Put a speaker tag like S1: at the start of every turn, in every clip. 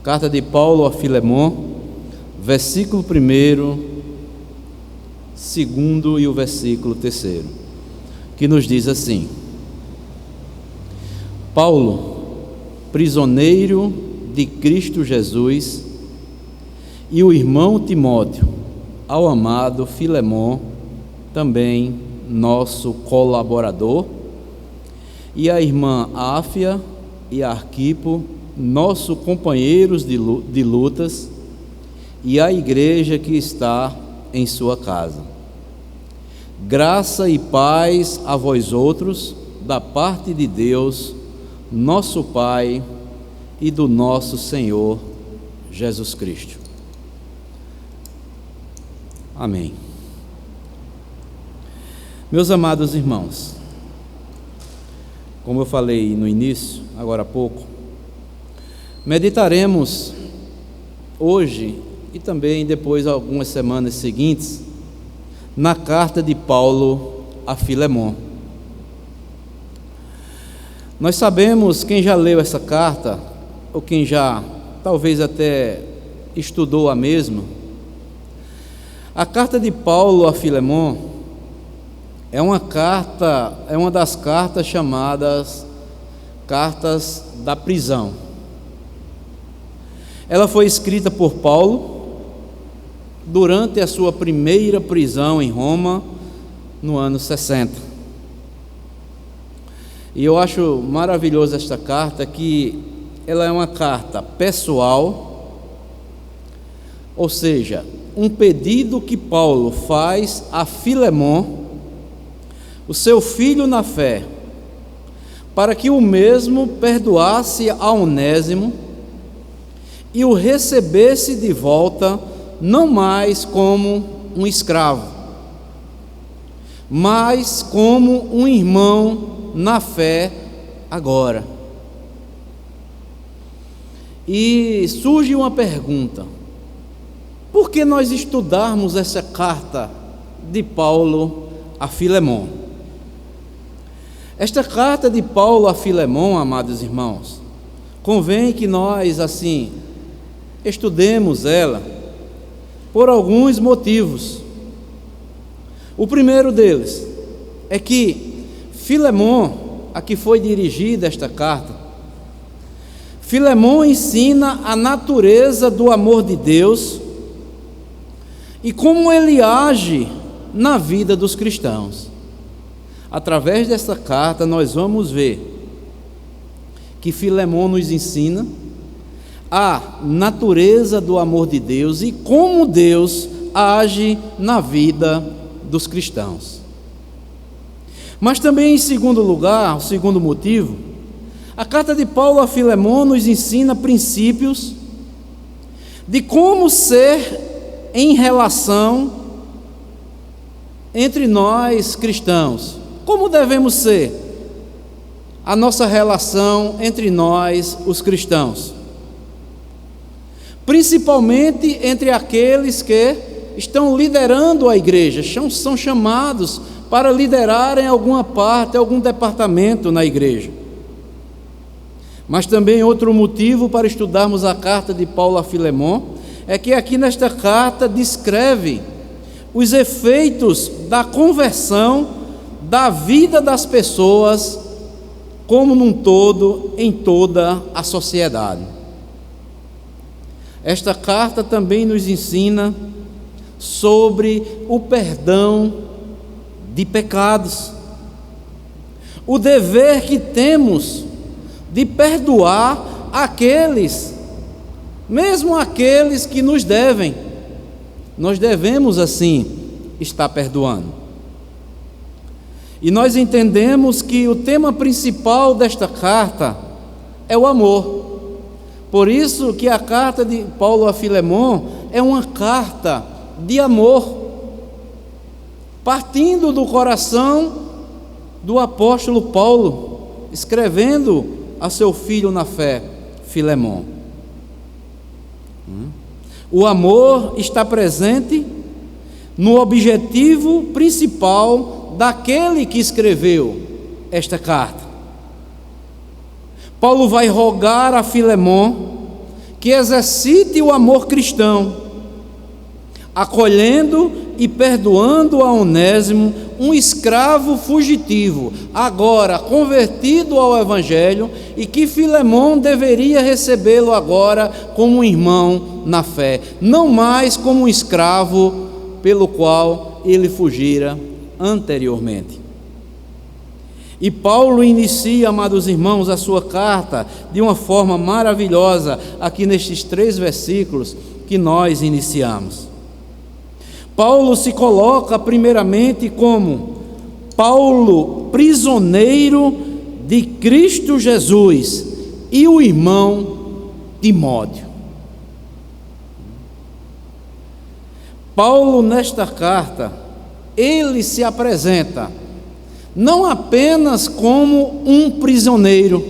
S1: Carta de Paulo a Filemon, versículo 1, 2 e o versículo 3, que nos diz assim: Paulo, prisioneiro de Cristo Jesus, e o irmão Timóteo, ao amado Filemon, também nosso colaborador, e a irmã Áfia e Arquipo, nossos companheiros de lutas, e a igreja que está em sua casa. Graça e paz a vós outros, da parte de Deus, nosso Pai, e do nosso Senhor Jesus Cristo. Amém. Meus amados irmãos, como eu falei no início, agora há pouco, meditaremos hoje e também depois algumas semanas seguintes na carta de Paulo a Filemon. Nós sabemos, quem já leu essa carta, ou quem já talvez até estudou a mesma, a carta de Paulo a Filemon é uma das cartas chamadas cartas da prisão. Ela foi escrita por Paulo durante a sua primeira prisão em Roma, no ano 60. E eu acho maravilhoso esta carta, que ela é uma carta pessoal, ou seja, um pedido que Paulo faz a Filemon, o seu filho na fé, para que o mesmo perdoasse a Onésimo e o recebesse de volta, não mais como um escravo, mas como um irmão na fé agora. E surge uma pergunta: por que nós estudarmos essa carta de Paulo a Filemon? Esta carta de Paulo a Filemon, amados irmãos, convém que nós, assim, estudemos ela por alguns motivos. O primeiro deles é que Filemon, a que foi dirigida esta carta, Filemon ensina a natureza do amor de Deus e como ele age na vida dos cristãos. Através desta carta nós vamos ver que Filemon nos ensina a natureza do amor de Deus e como Deus age na vida dos cristãos. Mas também, em segundo lugar, o segundo motivo, a carta de Paulo a Filemon nos ensina princípios de como ser em relação entre nós cristãos. Como devemos ser a nossa relação entre nós, os cristãos? Principalmente entre aqueles que estão liderando a igreja, são chamados para liderarem alguma parte, algum departamento na igreja. Mas também outro motivo para estudarmos a carta de Paulo a Filemon é que aqui nesta carta descreve os efeitos da conversão da vida das pessoas como num todo, em toda a sociedade. Esta carta também nos ensina sobre o perdão de pecados, o dever que temos de perdoar aqueles, mesmo aqueles que nos devem. Nós devemos assim estar perdoando. E nós entendemos que o tema principal desta carta é o amor. Por isso que a carta de Paulo a Filemon é uma carta de amor, partindo do coração do apóstolo Paulo, escrevendo a seu filho na fé, Filemon. O amor está presente no objetivo principal daquele que escreveu esta carta. Paulo vai rogar a Filemon que exercite o amor cristão, acolhendo e perdoando a Onésimo, um escravo fugitivo, agora convertido ao Evangelho, e que Filemon deveria recebê-lo agora como um irmão na fé, não mais como um escravo pelo qual ele fugira anteriormente. E Paulo inicia, amados irmãos, a sua carta de uma forma maravilhosa, aqui nestes 3 versículos que nós iniciamos. Paulo se coloca primeiramente como Paulo, prisioneiro de Cristo Jesus, e o irmão Timóteo. Paulo, nesta carta, ele se apresenta não apenas como um prisioneiro.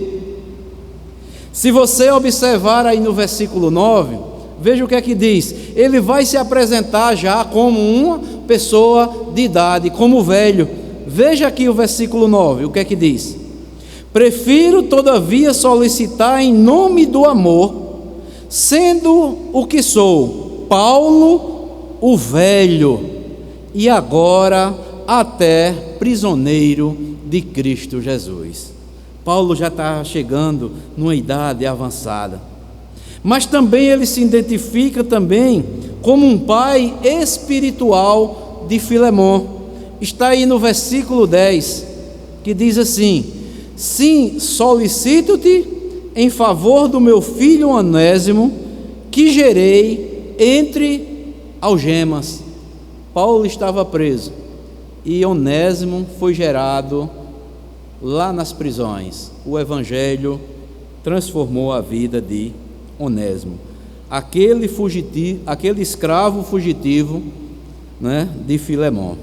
S1: Se você observar aí no versículo 9, veja o que é que diz. Ele vai se apresentar já como uma pessoa de idade, como velho. Veja aqui o versículo 9, o que é que diz? Prefiro, todavia, solicitar em nome do amor, sendo o que sou, Paulo, o velho, e agora até prisioneiro de Cristo Jesus. Paulo já está chegando numa idade avançada, mas também ele se identifica também como um pai espiritual de Filemon. Está aí no versículo 10, que diz assim: sim, solicito-te em favor do meu filho Onésimo, que gerei entre algemas. Paulo estava preso e Onésimo foi gerado lá nas prisões. O Evangelho transformou a vida de Onésimo, aquele escravo fugitivo, né, de Filemon.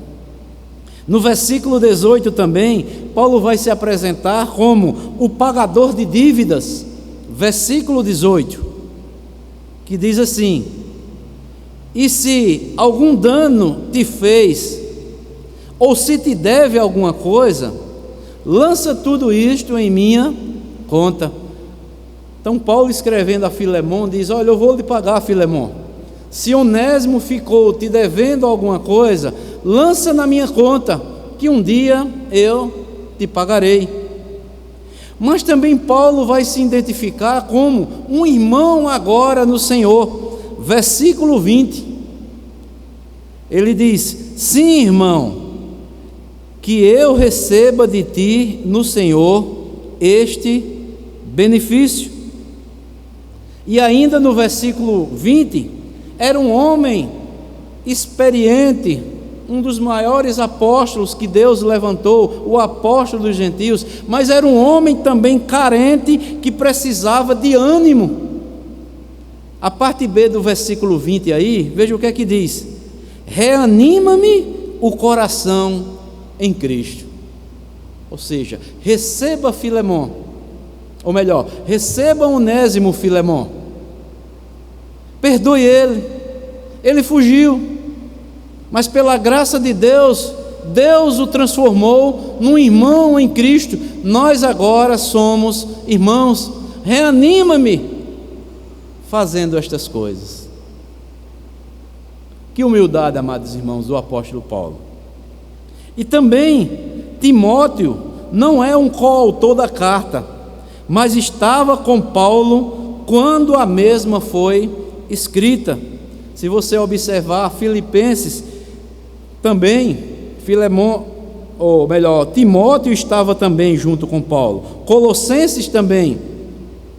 S1: No versículo 18 também, Paulo vai se apresentar como o pagador de dívidas. Versículo 18, que diz assim: e se algum dano te fez, ou se te deve alguma coisa, lança tudo isto em minha conta. Então Paulo, escrevendo a Filemon, diz: olha, eu vou lhe pagar, Filemon. Se Onésimo ficou te devendo alguma coisa, lança na minha conta, que um dia eu te pagarei. Mas também Paulo vai se identificar como um irmão agora no Senhor. Versículo 20, ele diz: sim, irmão, que eu receba de ti no Senhor este benefício. E ainda no versículo 20, era um homem experiente, um dos maiores apóstolos que Deus levantou, o apóstolo dos gentios, mas era um homem também carente, que precisava de ânimo. A parte B do versículo 20 aí, veja o que é que diz: reanima-me o coração em Cristo. Ou seja, receba Filemon, ou melhor, receba Onésimo, Filemon, perdoe ele fugiu, mas pela graça de Deus, Deus o transformou num irmão em Cristo. Nós agora somos irmãos. Reanima-me fazendo estas coisas. Que humildade, amados irmãos, do apóstolo Paulo. E também Timóteo não é um coautor da carta, mas estava com Paulo quando a mesma foi escrita. Se você observar Filipenses, também Timóteo estava também junto com Paulo. Colossenses também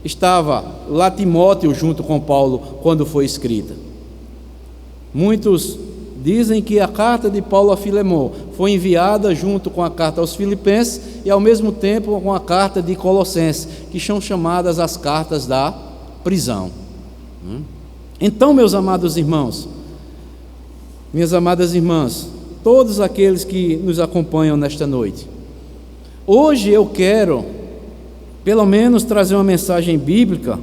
S1: estava lá Timóteo junto com Paulo quando foi escrita. Muitos dizem que a carta de Paulo a Filemon foi enviada junto com a carta aos Filipenses e ao mesmo tempo com a carta de Colossenses, que são chamadas as cartas da prisão. Então, meus amados irmãos, minhas amadas irmãs, todos aqueles que nos acompanham nesta noite, hoje eu quero pelo menos trazer uma mensagem bíblica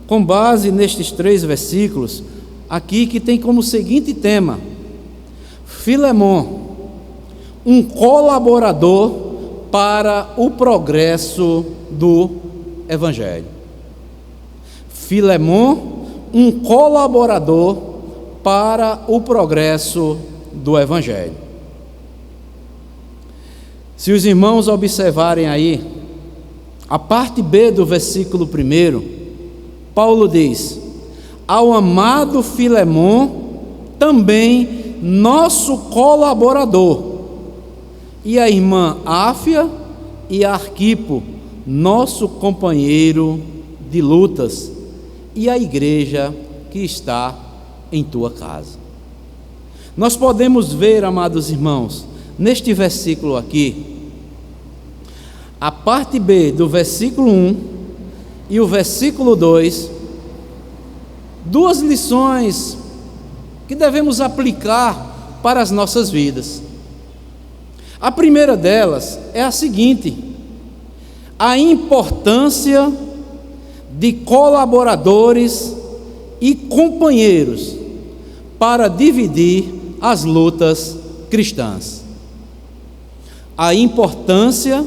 S1: com base nestes 3 versículos aqui, que tem como seguinte tema: Filemon, um colaborador para o progresso do Evangelho. Filemon, um colaborador para o progresso do Evangelho. Se os irmãos observarem aí, a parte B do versículo 1, Paulo diz: ao amado Filemon, também nosso colaborador, e a irmã Áfia e Arquipo, nosso companheiro de lutas, e a igreja que está em tua casa. Nós podemos ver, amados irmãos, neste versículo aqui, a parte B do versículo 1 e o versículo 2, duas lições que devemos aplicar para as nossas vidas. A primeira delas é a seguinte: a importância de colaboradores e companheiros para dividir as lutas cristãs. A importância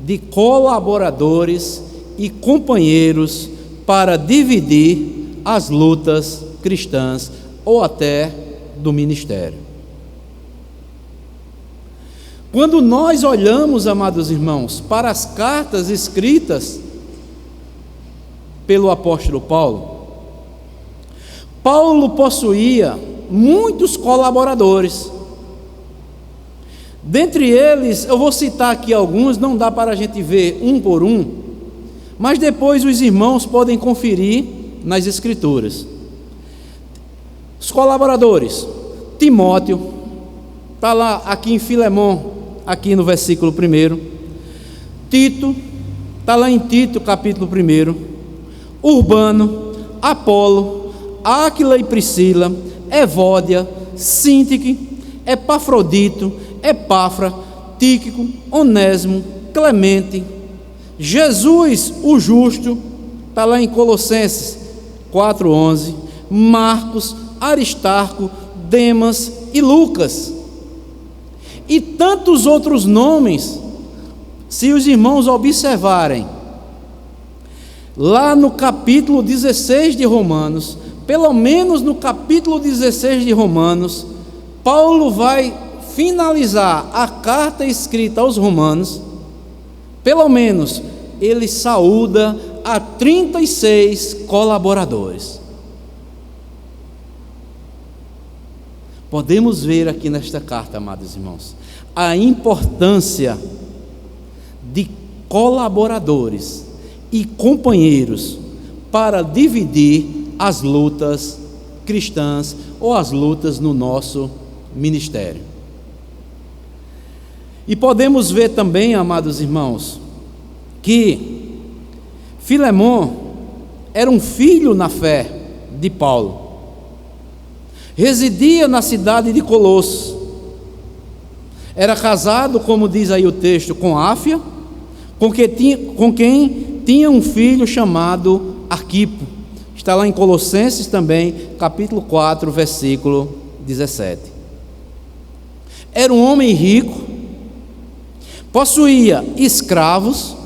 S1: de colaboradores e companheiros para dividir as lutas cristãs ou até do ministério. Quando nós olhamos, amados irmãos, para as cartas escritas pelo apóstolo Paulo, Paulo possuía muitos colaboradores. Dentre eles, eu vou citar aqui alguns, não dá para a gente ver um por um, mas depois os irmãos podem conferir nas Escrituras. Os colaboradores: Timóteo, está lá aqui em Filemon, aqui no versículo 1. Tito, está lá em Tito, capítulo 1. Urbano, Apolo, Áquila e Priscila, Evódia, Síntique, Epafrodito, Epáfra, Tíquico, Onésimo, Clemente, Jesus o justo, está lá em Colossenses 4:11, Marcos, Aristarco, Demas e Lucas, e tantos outros nomes. Se os irmãos observarem, lá no capítulo 16 de Romanos, pelo menos no capítulo 16 de Romanos, Paulo vai finalizar a carta escrita aos Romanos, pelo menos ele saúda a 36 colaboradores. Podemos ver aqui nesta carta, amados irmãos, a importância de colaboradores e companheiros para dividir as lutas cristãs ou as lutas no nosso ministério. E podemos ver também, amados irmãos, que Filemon era um filho na fé de Paulo. Residia na cidade de Colossos. Era casado, como diz aí o texto, com Áfia, com quem tinha um filho chamado Arquipo. Está lá em Colossenses também, capítulo 4, versículo 17. Era um homem rico, possuía escravos,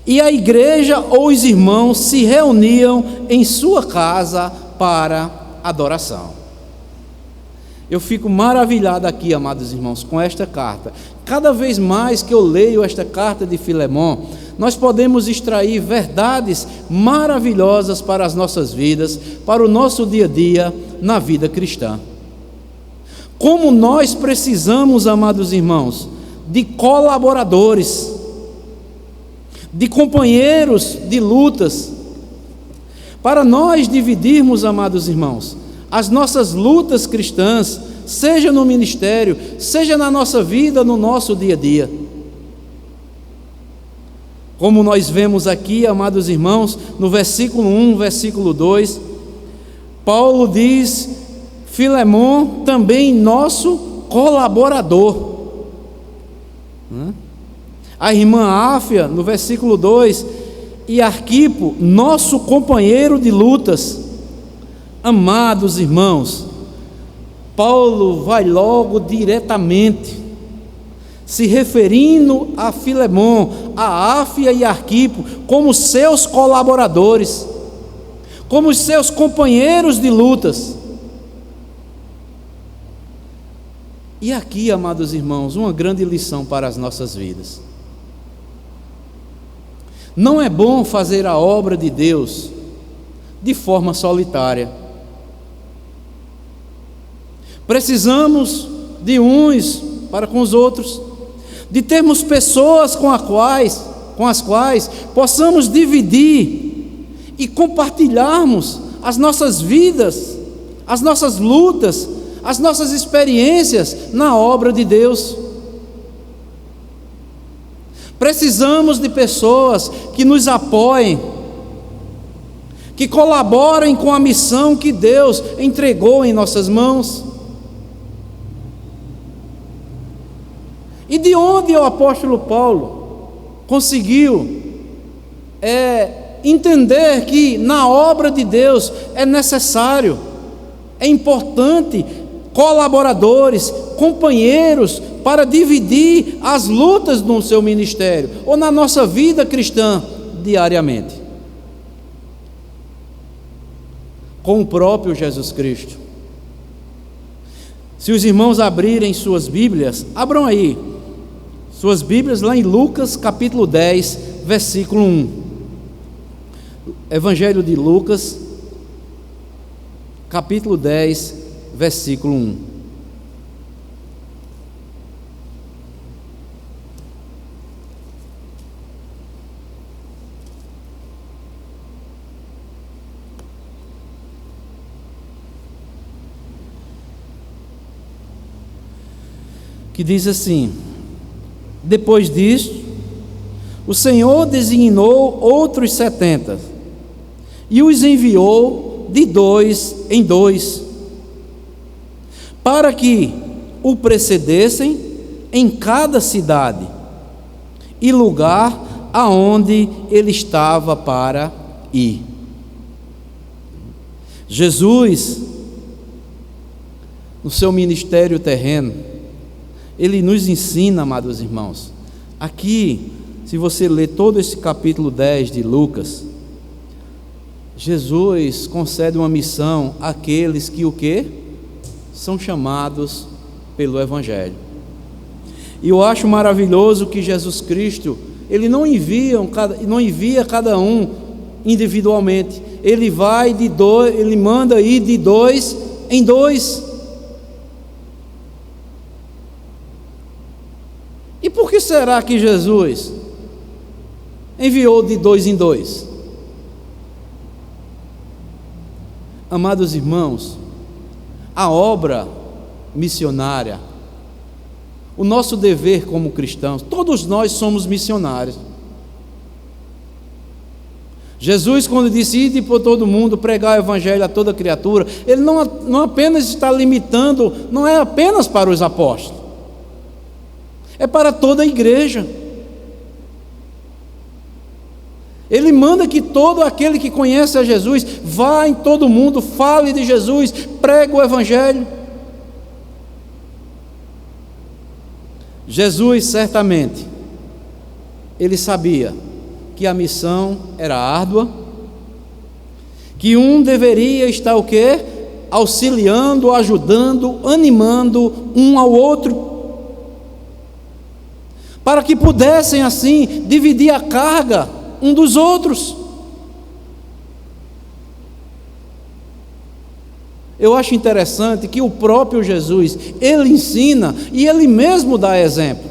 S1: e a igreja ou os irmãos se reuniam em sua casa para adoração. Eu fico maravilhado aqui, amados irmãos, com esta carta. Cada vez mais que eu leio esta carta de Filemon, nós podemos extrair verdades maravilhosas para as nossas vidas, para o nosso dia a dia na vida cristã. Como nós precisamos, amados irmãos, de colaboradores, de companheiros de lutas, para nós dividirmos, amados irmãos, as nossas lutas cristãs, seja no ministério, seja na nossa vida, no nosso dia a dia. Como nós vemos aqui, amados irmãos, no versículo 1, versículo 2, Paulo diz: Filemon também nosso colaborador. A irmã Áfia, no versículo 2, e Arquipo, nosso companheiro de lutas. Amados irmãos, Paulo vai logo diretamente, se referindo a Filemon, a Áfia e Arquipo, como seus colaboradores, como os seus companheiros de lutas. E aqui, amados irmãos, uma grande lição para as nossas vidas. Não é bom fazer a obra de Deus de forma solitária. Precisamos de uns para com os outros, de termos pessoas com as quais possamos dividir e compartilharmos as nossas vidas, as nossas lutas, as nossas experiências na obra de Deus. Precisamos de pessoas que nos apoiem, que colaborem com a missão que Deus entregou em nossas mãos. E de onde o apóstolo Paulo conseguiu entender que na obra de Deus é necessário, é importante colaboradores, companheiros para dividir as lutas no seu ministério ou na nossa vida cristã diariamente? Com o próprio Jesus Cristo. Se os irmãos abrirem suas Bíblias, abram aí suas Bíblias lá em Lucas capítulo 10, versículo 1. Evangelho de Lucas, capítulo 10, versículo 1. Que diz assim: depois disto, o Senhor designou outros 70 e os enviou de 2 em 2, para que o precedessem em cada cidade e lugar aonde ele estava para ir. Jesus, no seu ministério terreno, ele nos ensina, amados irmãos. Aqui, se você ler todo esse capítulo 10 de Lucas, Jesus concede uma missão àqueles que o quê? São chamados pelo Evangelho. E eu acho maravilhoso que Jesus Cristo, ele não envia cada um individualmente. Ele ele manda ir de 2 em 2. E por que será que Jesus enviou de 2 em 2? Amados irmãos, a obra missionária, o nosso dever como cristãos, todos nós somos missionários. Jesus, quando disse: ide por todo mundo, pregar o evangelho a toda criatura, ele não apenas está limitando, não é apenas para os apóstolos, é para toda a igreja. Ele manda que todo aquele que conhece a Jesus vá em todo mundo, fale de Jesus, pregue o evangelho. Jesus certamente, ele sabia que a missão era árdua, que um deveria estar o quê? Auxiliando, ajudando, animando um ao outro, para que pudessem assim dividir a carga um dos outros. Eu acho interessante que o próprio Jesus, ele ensina e ele mesmo dá exemplo.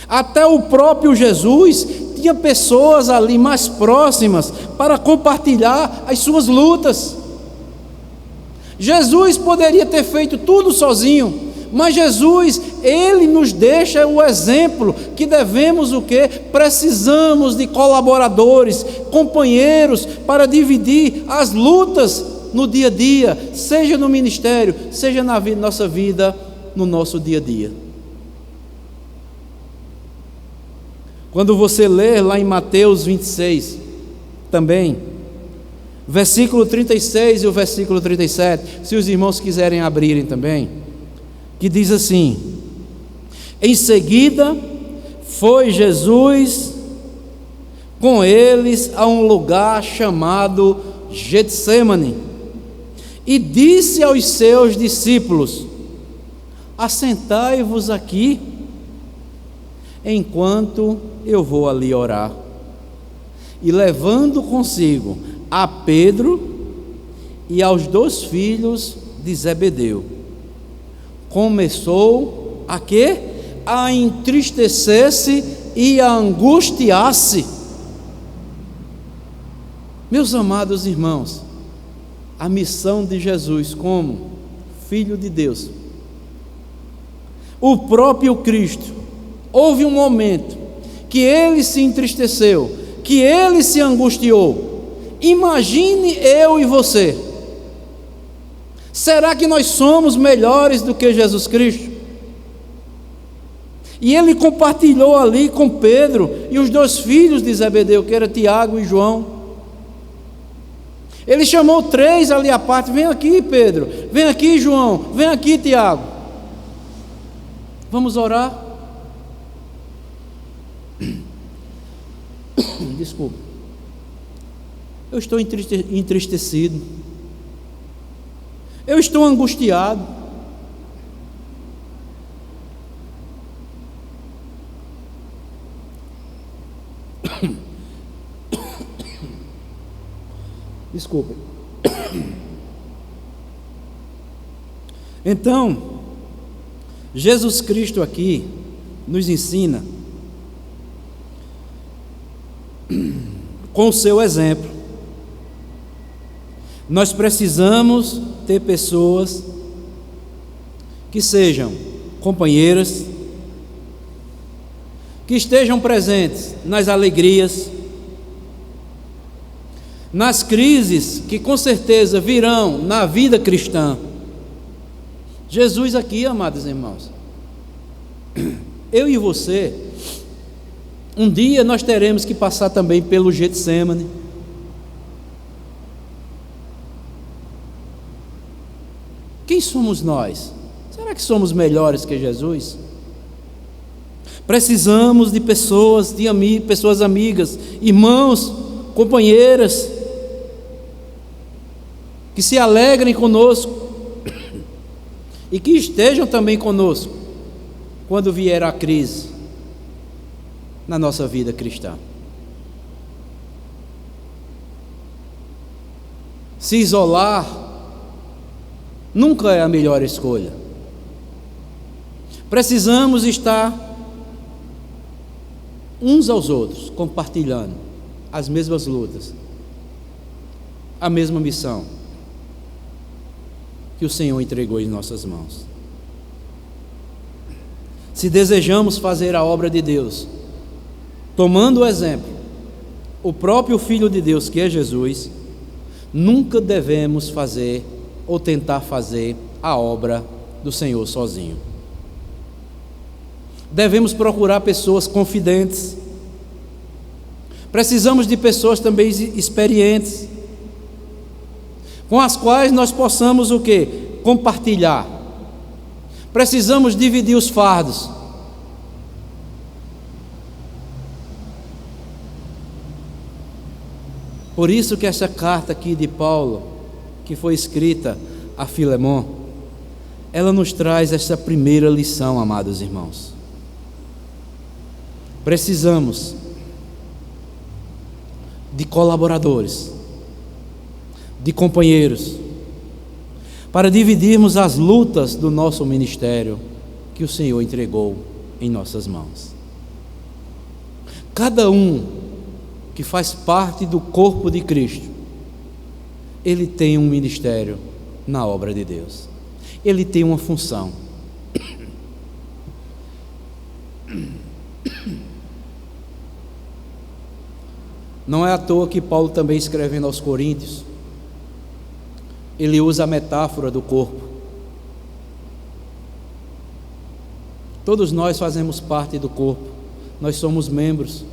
S1: Até o próprio Jesus tinha pessoas ali mais próximas para compartilhar as suas lutas. Jesus poderia ter feito tudo sozinho, mas Jesus, ele nos deixa o exemplo que devemos o quê? Precisamos de colaboradores, companheiros para dividir as lutas no dia a dia, seja no ministério, seja na nossa vida, no nosso dia a dia. Quando você ler lá em Mateus 26, também, versículo 36 e o versículo 37, se os irmãos quiserem abrirem também, que diz assim: em seguida foi Jesus com eles a um lugar chamado Getsêmani, e disse aos seus discípulos: assentai-vos aqui, enquanto eu vou ali orar. E levando consigo a Pedro e aos 2 filhos de Zebedeu, começou a quê? A entristecer-se e a angustiar-se. Meus amados irmãos, a missão de Jesus como Filho de Deus, o próprio Cristo, houve um momento que ele se entristeceu, que ele se angustiou. Imagine eu e você. Será que nós somos melhores do que Jesus Cristo? E ele compartilhou ali com Pedro e os 2 filhos de Zebedeu, que era Tiago e João. Ele chamou 3 ali à parte: vem aqui, Pedro, vem aqui, João, vem aqui, Tiago, vamos orar. Desculpa, eu estou entristecido, eu estou angustiado. Desculpe. Então, Jesus Cristo aqui nos ensina, com o seu exemplo, nós precisamos ter pessoas que sejam companheiras, que estejam presentes nas alegrias, nas crises que com certeza virão na vida cristã. Jesus aqui, amados irmãos, eu e você, um dia nós teremos que passar também pelo Getsêmani. Quem somos nós? Será que somos melhores que Jesus? Precisamos de pessoas, pessoas amigas, irmãos, companheiras, que se alegrem conosco e que estejam também conosco quando vier a crise na nossa vida cristã. Se isolar nunca é a melhor escolha. Precisamos estar uns aos outros, compartilhando as mesmas lutas, a mesma missão que o Senhor entregou em nossas mãos. Se desejamos fazer a obra de Deus, tomando o exemplo, o próprio Filho de Deus, que é Jesus, nunca devemos fazer ou tentar fazer a obra do Senhor sozinho. Devemos procurar pessoas confidentes. Precisamos de pessoas também experientes, com as quais nós possamos o quê? Compartilhar. Precisamos dividir os fardos. Por isso que essa carta aqui de Paulo, que foi escrita a Filemon, ela nos traz essa primeira lição, amados irmãos. Precisamos de colaboradores, de companheiros, para dividirmos as lutas do nosso ministério que o Senhor entregou em nossas mãos. Cada um que faz parte do corpo de Cristo, ele tem um ministério na obra de Deus, ele tem uma função. Não é à toa que Paulo, também escrevendo aos Coríntios, ele usa a metáfora do corpo. Todos nós fazemos parte do corpo, nós somos membros.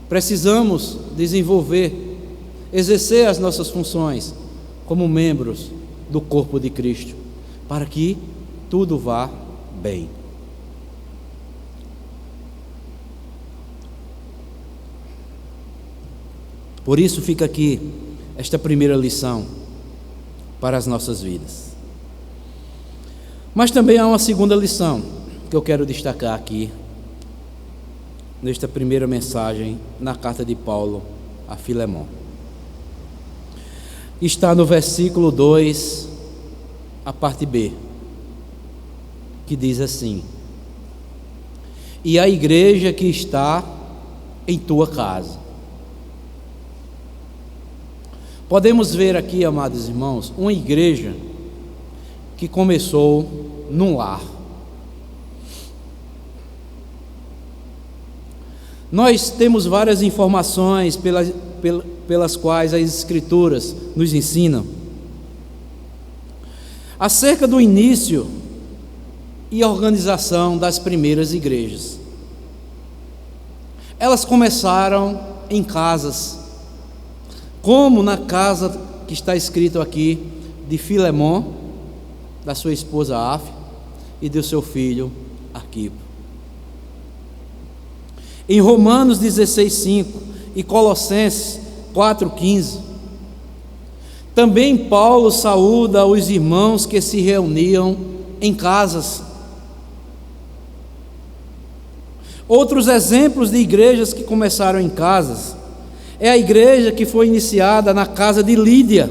S1: Precisamos desenvolver, exercer as nossas funções como membros do corpo de Cristo, para que tudo vá bem. Por isso fica aqui esta primeira lição para as nossas vidas. Mas também há uma segunda lição que eu quero destacar aqui, nesta primeira mensagem na carta de Paulo a Filemão. Está no versículo 2, a parte B, que diz assim: e a igreja que está em tua casa. Podemos ver aqui, amados irmãos, uma igreja que começou num lar. Nós temos várias informações pelas quais as Escrituras nos ensinam acerca do início e organização das primeiras igrejas. Elas começaram em casas, como na casa que está escrito aqui de Filemão, da sua esposa Áfia e do seu filho Arquipo. Em Romanos 16:5 e Colossenses 4:15, também Paulo saúda os irmãos que se reuniam em casas. Outros exemplos de igrejas que começaram em casas é a igreja que foi iniciada na casa de Lídia,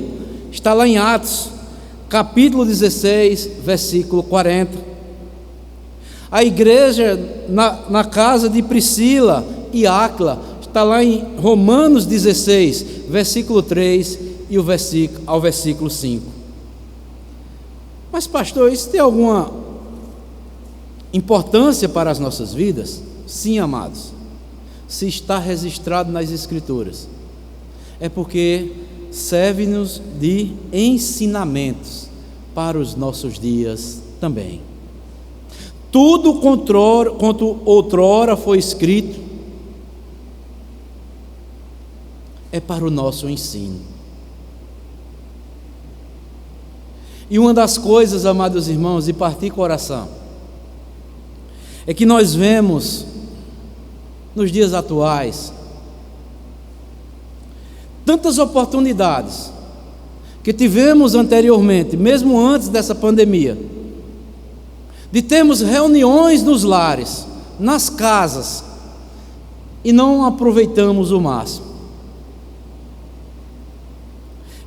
S1: está lá em Atos, capítulo 16, versículo 40. A igreja na casa de Priscila e Áquila, está lá em Romanos 16, versículo 3 e ao versículo 5. Mas pastor, isso tem alguma importância para as nossas vidas? Sim, amados. Se está registrado nas Escrituras, é porque serve-nos de ensinamentos para os nossos dias também. Tudo quanto outrora foi escrito é para o nosso ensino. E uma das coisas, amados irmãos, de partir coração, é que nós vemos nos dias atuais tantas oportunidades que tivemos anteriormente, mesmo antes dessa pandemia, de termos reuniões nos lares, nas casas, e não aproveitamos o máximo.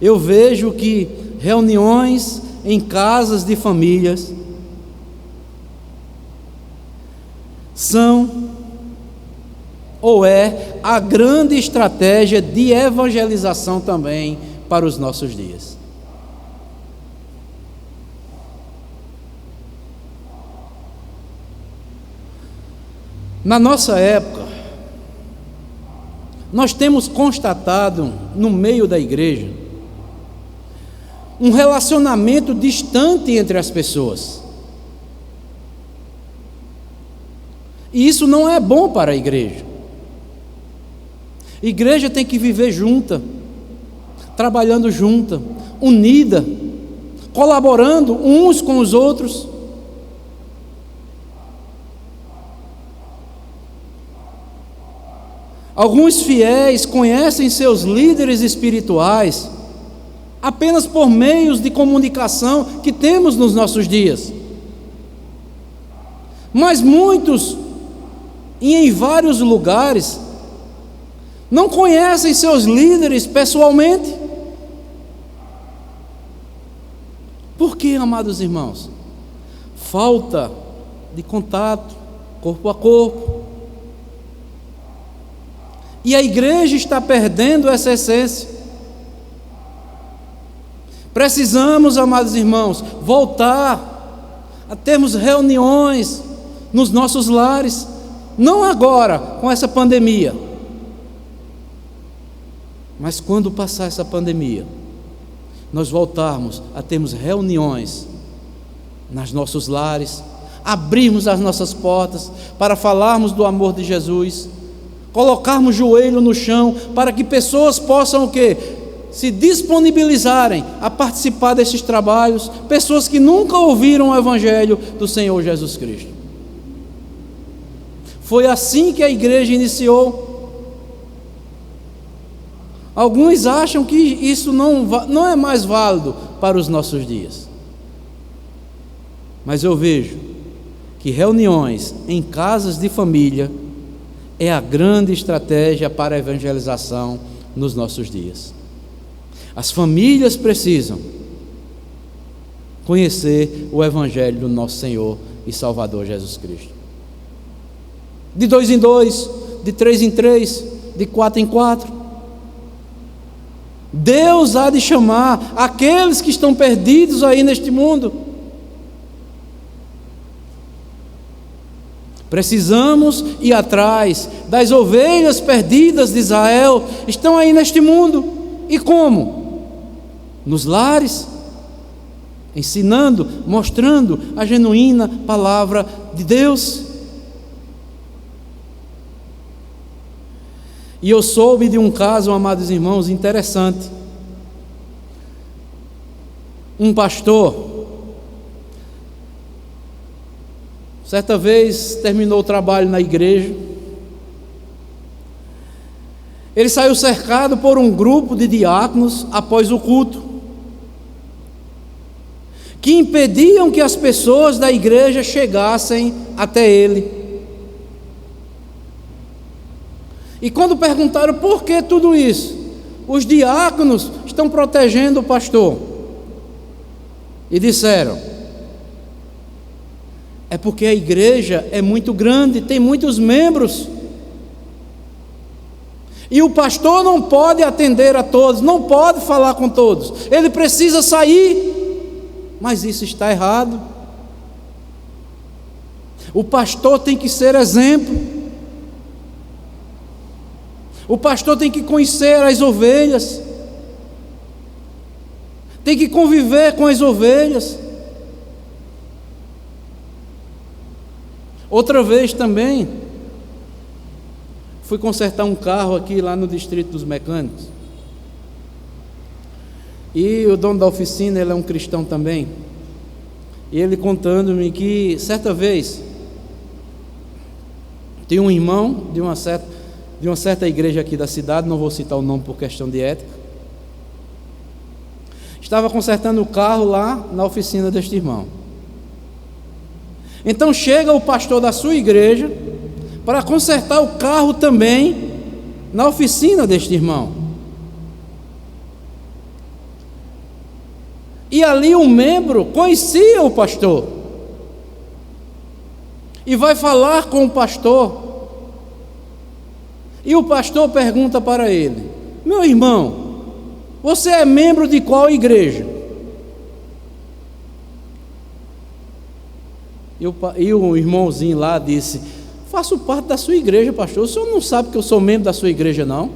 S1: Eu vejo que reuniões em casas de famílias são ou é a grande estratégia de evangelização também para os nossos dias. Na nossa época, nós temos constatado no meio da igreja um relacionamento distante entre as pessoas. E isso não é bom para a igreja. Igreja tem que viver junta, trabalhando junta, unida, colaborando uns com os outros. Alguns fiéis conhecem seus líderes espirituais apenas por meios de comunicação que temos nos nossos dias. Mas muitos, e em vários lugares, não conhecem seus líderes pessoalmente. Por quê, amados irmãos? Falta de contato, corpo a corpo. E a igreja está perdendo essa essência. Precisamos, amados irmãos, voltar a termos reuniões nos nossos lares, não agora com essa pandemia, mas quando passar essa pandemia, nós voltarmos a termos reuniões nos nossos lares, abrirmos as nossas portas para falarmos do amor de Jesus, colocarmos o joelho no chão para que pessoas possam o quê? Se disponibilizarem a participar desses trabalhos, pessoas que nunca ouviram o Evangelho do Senhor Jesus Cristo. Foi assim que a igreja iniciou. Alguns acham que isso não é mais válido para os nossos dias. Mas eu vejo que reuniões em casas de família é a grande estratégia para a evangelização nos nossos dias. As famílias precisam conhecer o Evangelho do nosso Senhor e Salvador Jesus Cristo. De 2 em 2, de 3 em 3, de 4 em 4. Deus há de chamar aqueles que estão perdidos aí neste mundo. Precisamos ir atrás das ovelhas perdidas de Israel, estão aí neste mundo. E como? Nos lares, ensinando, mostrando a genuína palavra de Deus. E eu soube de um caso, amados irmãos, interessante. Um pastor, certa vez terminou o trabalho na igreja, ele saiu cercado por um grupo de diáconos após o culto, que impediam que as pessoas da igreja chegassem até ele. E quando perguntaram por que tudo isso, os diáconos estão protegendo o pastor. E disseram: é porque a igreja é muito grande, tem muitos membros. E o pastor não pode atender a todos, não pode falar com todos. Ele precisa sair. Mas isso está errado. O pastor tem que ser exemplo. O pastor tem que conhecer as ovelhas, tem que conviver com as ovelhas. Outra vez também, fui consertar um carro aqui lá no distrito dos mecânicos, e o dono da oficina, ele é um cristão também, e ele contando-me que certa vez tem um irmão de uma certa igreja aqui da cidade, não vou citar o nome por questão de ética, estava consertando o carro lá na oficina deste irmão. Então chega o pastor da sua igreja para consertar o carro também na oficina deste irmão. E ali um membro conhecia o pastor e vai falar com o pastor. E o pastor pergunta para ele: meu irmão, você é membro de qual igreja? E o irmãozinho lá disse: faço parte da sua igreja, pastor. O senhor não sabe que eu sou membro da sua igreja, não?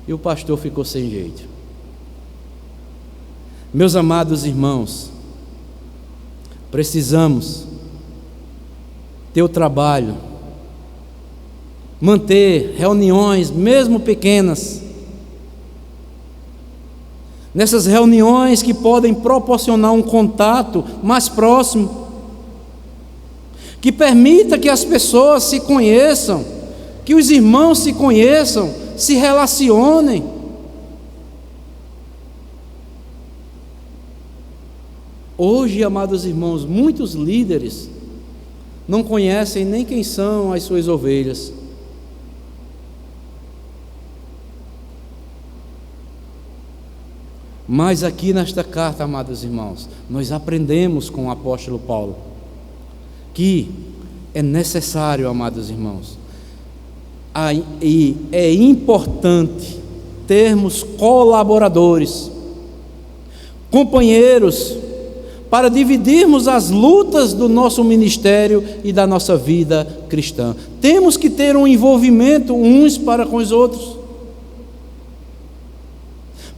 S1: E o pastor ficou sem jeito. Meus amados irmãos, precisamos ter o trabalho, manter reuniões, mesmo pequenas, nessas reuniões que podem proporcionar um contato mais próximo, que permita que as pessoas se conheçam, que os irmãos se conheçam, se relacionem. Hoje, amados irmãos, muitos líderes não conhecem nem quem são as suas ovelhas. Mas aqui nesta carta, amados irmãos, nós aprendemos com o apóstolo Paulo que é necessário, amados irmãos, e é importante termos colaboradores, companheiros, para dividirmos as lutas do nosso ministério e da nossa vida cristã. Temos que ter um envolvimento uns para com os outros.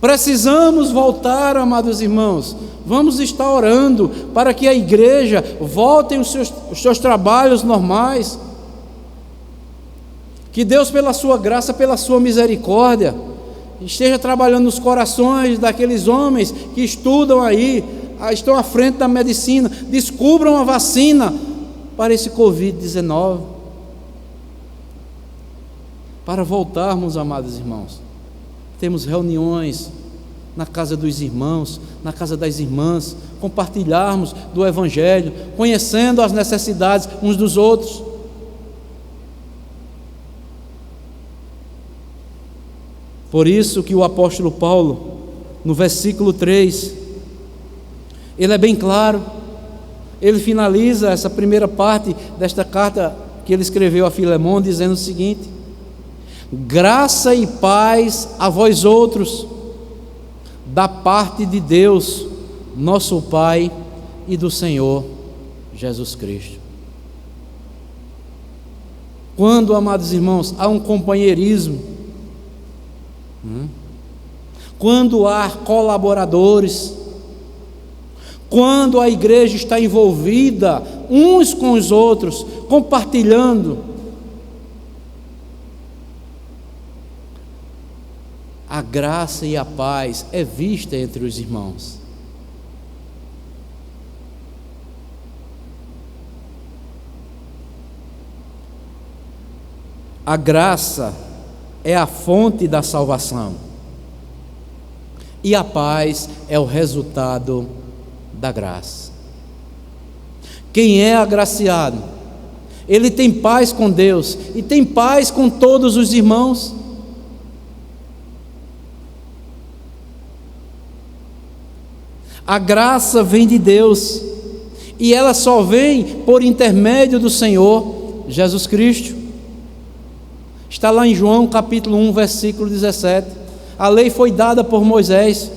S1: Precisamos voltar, amados irmãos. Vamos estar orando para que a igreja volte os seus trabalhos normais. Que Deus, pela sua graça, pela sua misericórdia, esteja trabalhando nos corações daqueles homens que estudam aí, estão à frente da medicina, descubram a vacina para esse Covid-19. para voltarmos, amados irmãos. Temos reuniões na casa dos irmãos, na casa das irmãs, compartilharmos do Evangelho, conhecendo as necessidades uns dos outros. Por isso que o apóstolo Paulo, no versículo 3, ele é bem claro, ele finaliza essa primeira parte desta carta que ele escreveu a Filemão, dizendo o seguinte: graça e paz a vós outros, da parte de Deus, nosso Pai, e do Senhor Jesus Cristo. Quando, amados irmãos, há um companheirismo, quando há colaboradores, quando a igreja está envolvida uns com os outros, compartilhando, a graça e a paz é vista entre os irmãos. A graça é a fonte da salvação, e a paz é o resultado da graça. Quem é agraciado, ele tem paz com Deus e tem paz com todos os irmãos. A graça vem de Deus, e ela só vem por intermédio do Senhor Jesus Cristo. Está lá em João capítulo 1, versículo 17. A lei foi dada por Moisés,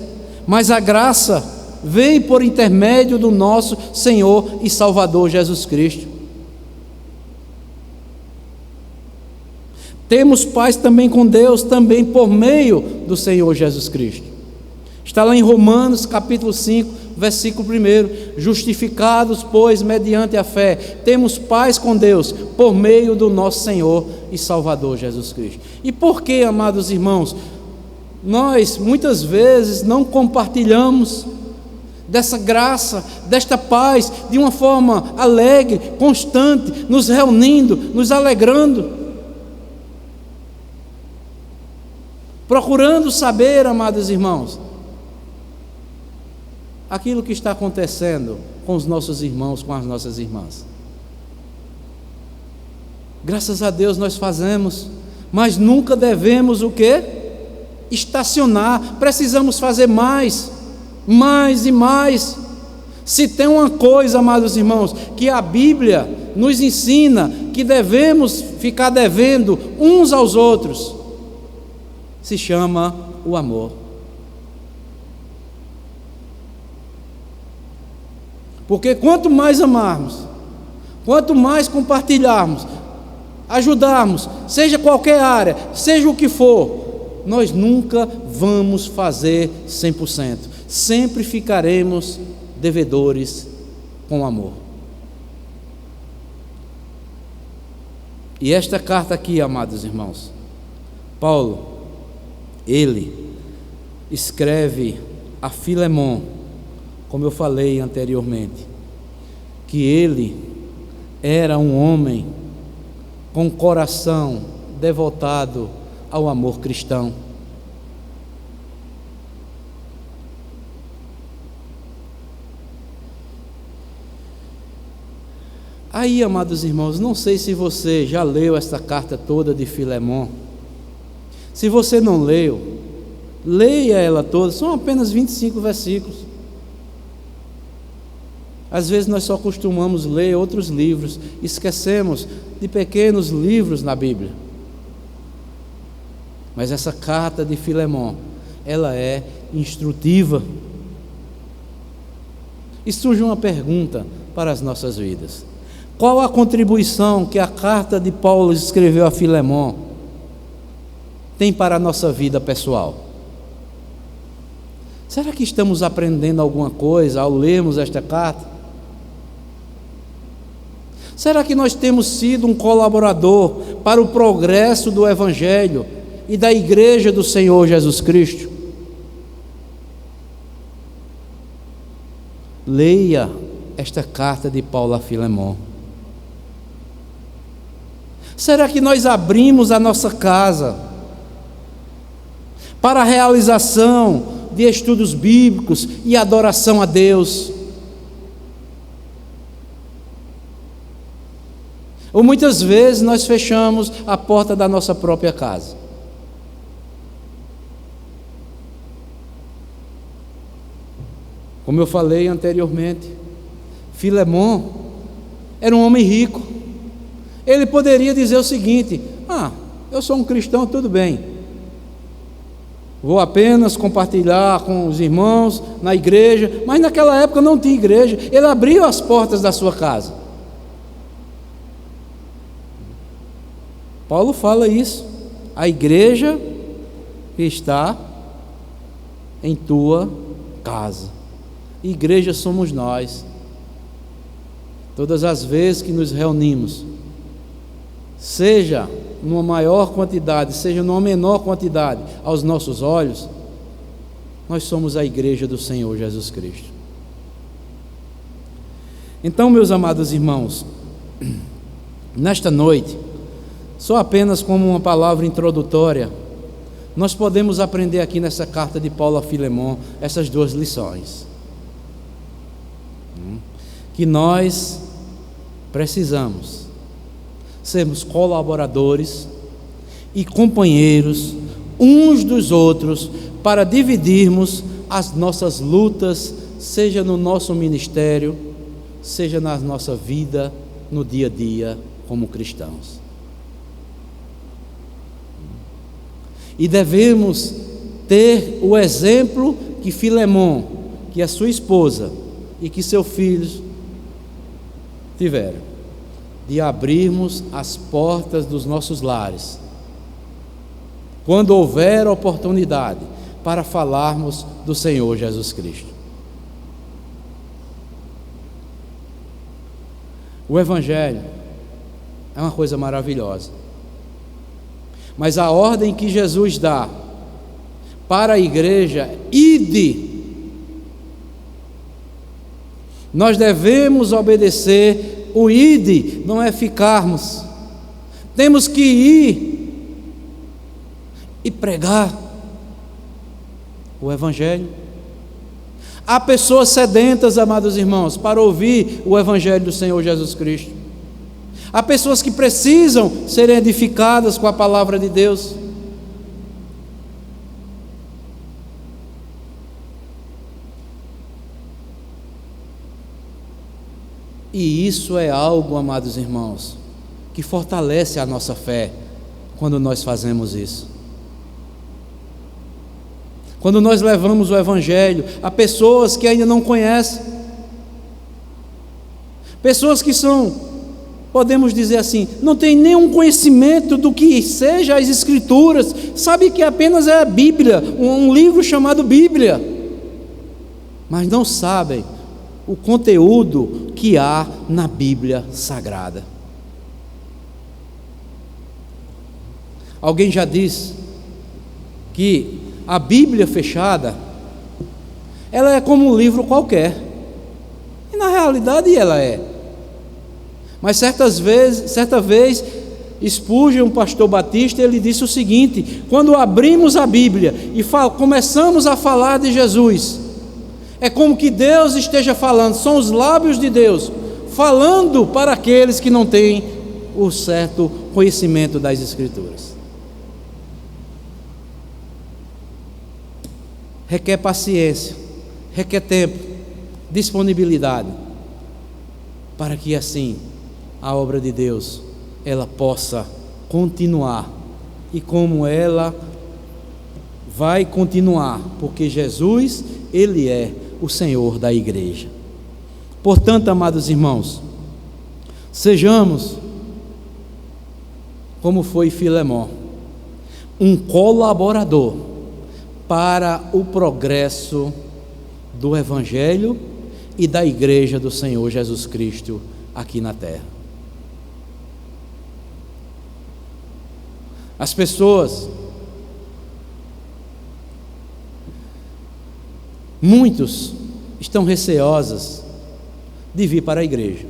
S1: mas a graça vem por intermédio do nosso Senhor e Salvador Jesus Cristo. Temos paz também com Deus, também por meio do Senhor Jesus Cristo. Está lá em Romanos capítulo 5, versículo 1: justificados, pois, mediante a fé, temos paz com Deus, por meio do nosso Senhor e Salvador Jesus Cristo. E por que, amados irmãos, nós muitas vezes não compartilhamos dessa graça, desta paz, de uma forma alegre, constante, nos reunindo, nos alegrando, procurando saber, amados irmãos, aquilo que está acontecendo com os nossos irmãos, com as nossas irmãs? Graças a Deus nós fazemos, mas nunca devemos o quê? Estacionar. Precisamos fazer mais e mais. Se tem uma coisa, amados irmãos, que a Bíblia nos ensina, que devemos ficar devendo uns aos outros, se chama o amor. Porque quanto mais amarmos, quanto mais compartilharmos, ajudarmos, seja qualquer área, seja o que for, nós nunca vamos fazer 100%. Sempre ficaremos devedores com amor. E esta carta aqui, amados irmãos, Paulo, ele escreve a Filemão, como eu falei anteriormente, que ele era um homem com coração devotado ao amor cristão. Aí, amados irmãos, não sei se você já leu esta carta toda de Filemão. Se você não leu, leia ela toda, são apenas 25 versículos. Às vezes nós só costumamos ler outros livros, esquecemos de pequenos livros na Bíblia. Mas essa carta de Filemão, ela é instrutiva. E surge uma pergunta para as nossas vidas: qual a contribuição que a carta de Paulo escreveu a Filemão tem para a nossa vida pessoal? Será que estamos aprendendo alguma coisa ao lermos esta carta? Será que nós temos sido um colaborador para o progresso do Evangelho e da Igreja do Senhor Jesus Cristo? Leia esta carta de Paulo a Filemão. Será que nós abrimos a nossa casa para a realização de estudos bíblicos e adoração a Deus? Ou muitas vezes nós fechamos a porta da nossa própria casa. Como eu falei anteriormente, Filemon era um homem rico. Ele poderia dizer o seguinte: eu sou um cristão, tudo bem, vou apenas compartilhar com os irmãos na igreja. Mas naquela época não tinha igreja. Ele abriu as portas da sua casa. Paulo fala isso: a igreja está em tua casa. Igreja somos nós. Todas as vezes que nos reunimos, seja numa maior quantidade, seja numa menor quantidade, aos nossos olhos, nós somos a igreja do Senhor Jesus Cristo. Então, meus amados irmãos, nesta noite, só apenas como uma palavra introdutória, nós podemos aprender aqui nessa carta de Paulo a Filemon essas duas lições. Que nós precisamos sermos colaboradores e companheiros uns dos outros para dividirmos as nossas lutas, seja no nosso ministério, seja na nossa vida, no dia a dia como cristãos. E devemos ter o exemplo que Filemon, que a sua esposa e que seus filhos tiveram, de abrirmos as portas dos nossos lares, quando houver oportunidade, para falarmos do Senhor Jesus Cristo. O Evangelho é uma coisa maravilhosa, mas a ordem que Jesus dá para a igreja: ide. Nós devemos obedecer. O ide não é ficarmos, temos que ir e pregar o Evangelho. Há pessoas sedentas, amados irmãos, para ouvir o Evangelho do Senhor Jesus Cristo. Há pessoas que precisam ser edificadas com a palavra de Deus. E isso é algo, amados irmãos, que fortalece a nossa fé quando nós fazemos isso. Quando nós levamos o Evangelho a pessoas que ainda não conhecem, pessoas que são, podemos dizer assim, não tem nenhum conhecimento do que seja as Escrituras, sabe que apenas é a Bíblia, um livro chamado Bíblia, mas não sabem o conteúdo que há na Bíblia Sagrada. Alguém já disse que a Bíblia fechada, ela é como um livro qualquer, e na realidade ela é. Mas certa vez, Spurgeon, um pastor batista, ele disse o seguinte: quando abrimos a Bíblia e começamos a falar de Jesus, é como que Deus esteja falando, são os lábios de Deus falando para aqueles que não têm o certo conhecimento das Escrituras. Requer paciência, requer tempo, disponibilidade, para que assim a obra de Deus ela possa continuar. E como ela vai continuar, porque Jesus, Ele é o Senhor da igreja. Portanto, amados irmãos, sejamos como foi Filemon, um colaborador para o progresso do Evangelho e da igreja do Senhor Jesus Cristo aqui na terra. As pessoas, muitos estão receosas de vir para a igreja,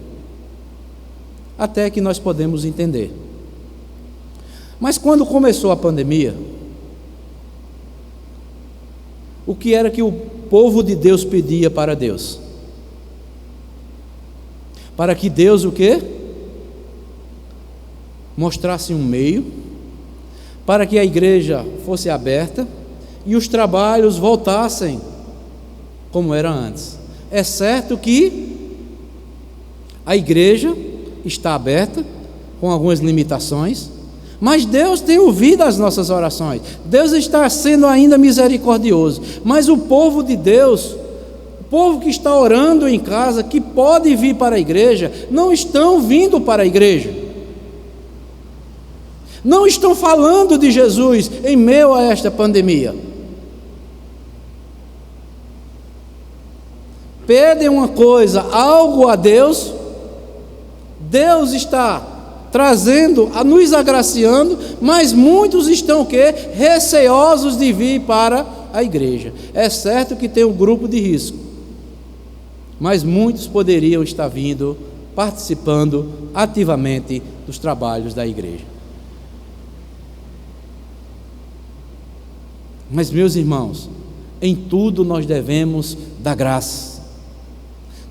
S1: até que nós podemos entender. Mas quando começou a pandemia, o que era que o povo de Deus pedia para Deus? Para que Deus o quê? Mostrasse um meio, para que a igreja fosse aberta e os trabalhos voltassem como era antes. É certo que a igreja está aberta, com algumas limitações, mas Deus tem ouvido as nossas orações. Deus está sendo ainda misericordioso. Mas o povo de Deus, o povo que está orando em casa, que pode vir para a igreja, não estão vindo para a igreja. Não estão falando de Jesus em meio a esta pandemia. Pedem uma coisa, algo a Deus, Deus está trazendo, nos agraciando, mas muitos estão o quê? Receosos de vir para a igreja. É certo que tem um grupo de risco, mas muitos poderiam estar vindo, participando ativamente dos trabalhos da igreja. Mas, meus irmãos, em tudo nós devemos dar graças.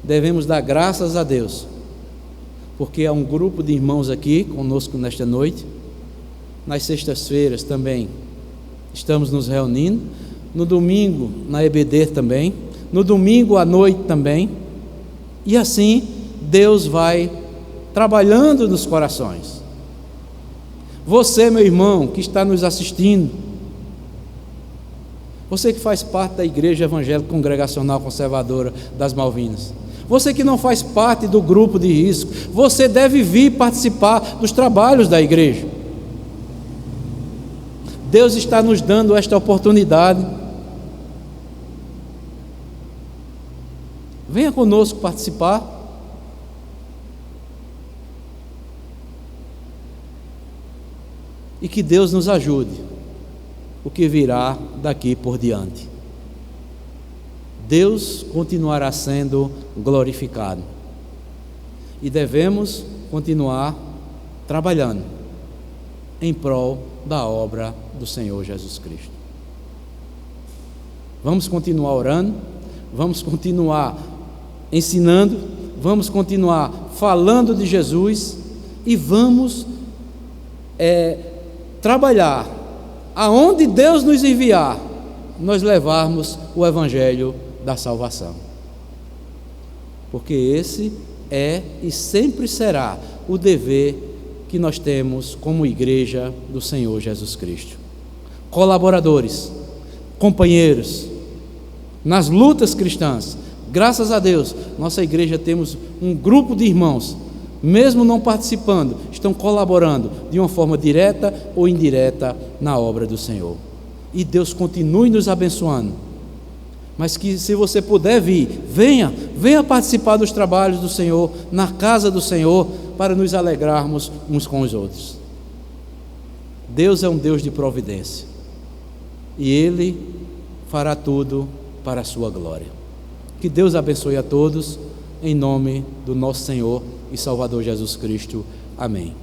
S1: Devemos dar graças a Deus, porque há um grupo de irmãos aqui conosco nesta noite. Nas sextas-feiras também estamos nos reunindo, no domingo na EBD também, no domingo à noite também, e assim Deus vai trabalhando nos corações. Você, meu irmão, que está nos assistindo, você que faz parte da Igreja Evangélica Congregacional Conservadora das Malvinas, você que não faz parte do grupo de risco, você deve vir participar dos trabalhos da igreja. Deus está nos dando esta oportunidade. Venha conosco participar. E que Deus nos ajude o que virá daqui por diante. Deus continuará sendo glorificado e devemos continuar trabalhando em prol da obra do Senhor Jesus Cristo. Vamos continuar orando, vamos continuar ensinando, vamos continuar falando de Jesus e vamos trabalhar aonde Deus nos enviar, nós levarmos o Evangelho da salvação, porque esse é e sempre será o dever que nós temos como igreja do Senhor Jesus Cristo. Colaboradores, companheiros, nas lutas cristãs, graças a Deus, nossa igreja temos um grupo de irmãos, mesmo não participando, estão colaborando de uma forma direta ou indireta na obra do Senhor, e Deus continue nos abençoando. Mas que, se você puder vir, venha participar dos trabalhos do Senhor, na casa do Senhor, para nos alegrarmos uns com os outros. Deus é um Deus de providência, e Ele fará tudo para a sua glória. Que Deus abençoe a todos, em nome do nosso Senhor e Salvador Jesus Cristo. Amém.